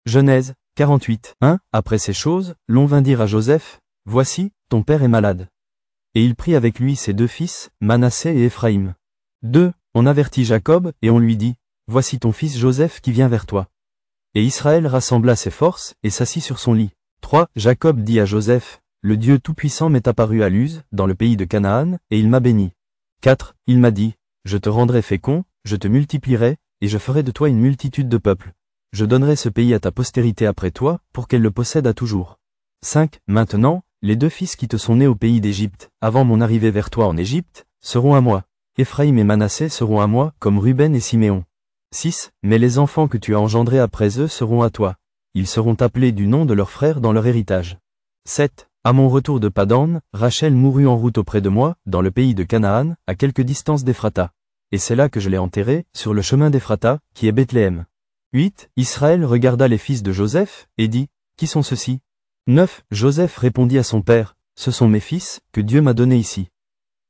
Genèse 48. 1. Après ces choses, l'on vint dire à Joseph, « Voici, ton père est malade. » Et il prit avec lui ses deux fils, Manassé et Éphraïm. 2. On avertit Jacob, et on lui dit, « Voici ton fils Joseph qui vient vers toi. » Et Israël rassembla ses forces, et s'assit sur son lit. 3. Jacob dit à Joseph, « Le Dieu Tout-Puissant m'est apparu à Luz, dans le pays de Canaan, et il m'a béni. 4. Il m'a dit, « Je te rendrai fécond, je te multiplierai, et je ferai de toi une multitude de peuples. Je donnerai ce pays à ta postérité après toi, pour qu'elle le possède à toujours. » 5. Maintenant, les deux fils qui te sont nés au pays d'Égypte, avant mon arrivée vers toi en Égypte, seront à moi. Éphraïm et Manassé seront à moi, comme Ruben et Siméon. 6. Mais les enfants que tu as engendrés après eux seront à toi. Ils seront appelés du nom de leurs frères dans leur héritage. 7. À mon retour de Padan, Rachel mourut en route auprès de moi, dans le pays de Canaan, à quelque distance d'Éphrata. Et c'est là que je l'ai enterré, sur le chemin d'Éphrata, qui est Bethléem. 8. Israël regarda les fils de Joseph, et dit, « Qui sont ceux-ci » 9. Joseph répondit à son père, « Ce sont mes fils, que Dieu m'a donnés ici. »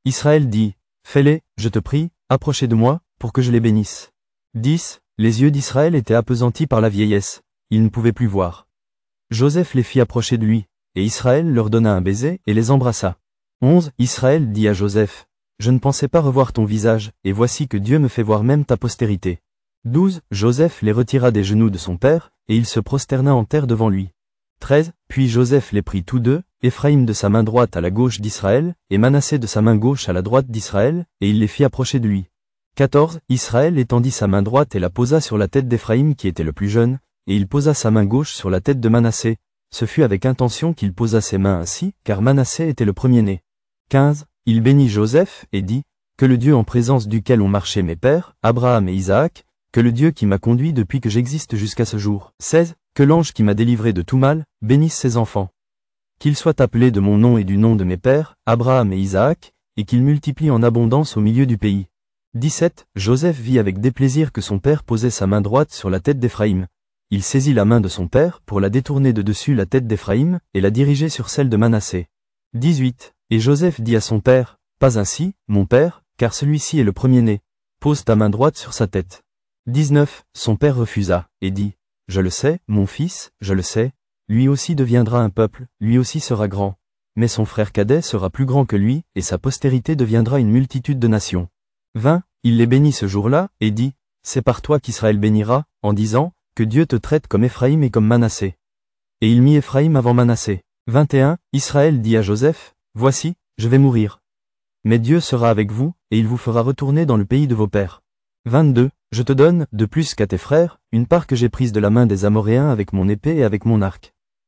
Israël dit, « Fais-les, je te prie, approchez de moi, pour que je les bénisse. » 10. Les yeux d'Israël étaient appesantis par la vieillesse, il ne pouvait plus voir. Joseph les fit approcher de lui, et Israël leur donna un baiser et les embrassa. 11. Israël dit à Joseph, « Je ne pensais pas revoir ton visage, et voici que Dieu me fait voir même ta postérité. » 12. Joseph les retira des genoux de son père, et il se prosterna en terre devant lui. 13. Puis Joseph les prit tous deux, Éphraïm de sa main droite à la gauche d'Israël, et Manassé de sa main gauche à la droite d'Israël, et il les fit approcher de lui. 14. Israël étendit sa main droite et la posa sur la tête d'Éphraïm qui était le plus jeune, et il posa sa main gauche sur la tête de Manassé. Ce fut avec intention qu'il posa ses mains ainsi, car Manassé était le premier-né. 15. Il bénit Joseph, et dit, « Que le Dieu en présence duquel ont marché mes pères, Abraham et Isaac, que le Dieu qui m'a conduit depuis que j'existe jusqu'à ce jour. 16. Que l'ange qui m'a délivré de tout mal, bénisse ses enfants. Qu'il soit appelé de mon nom et du nom de mes pères, Abraham et Isaac, et qu'il multiplie en abondance au milieu du pays. 17. Joseph vit avec déplaisir que son père posait sa main droite sur la tête d'Éphraïm. Il saisit la main de son père pour la détourner de dessus la tête d'Éphraïm, et la diriger sur celle de Manassé. 18. Et Joseph dit à son père, « Pas ainsi, mon père, car celui-ci est le premier-né. Pose ta main droite sur sa tête. » 19. Son père refusa, et dit, « Je le sais, mon fils, je le sais, lui aussi deviendra un peuple, lui aussi sera grand. Mais son frère cadet sera plus grand que lui, et sa postérité deviendra une multitude de nations. » 20. Il les bénit ce jour-là, et dit, « C'est par toi qu'Israël bénira, en disant, que Dieu te traite comme Éphraïm et comme Manassé. » Et il mit Éphraïm avant Manassé. 21. Israël dit à Joseph, « Voici, je vais mourir. Mais Dieu sera avec vous, et il vous fera retourner dans le pays de vos pères. 22. Je te donne, de plus qu'à tes frères, une part que j'ai prise de la main des Amoréens avec mon épée et avec mon arc.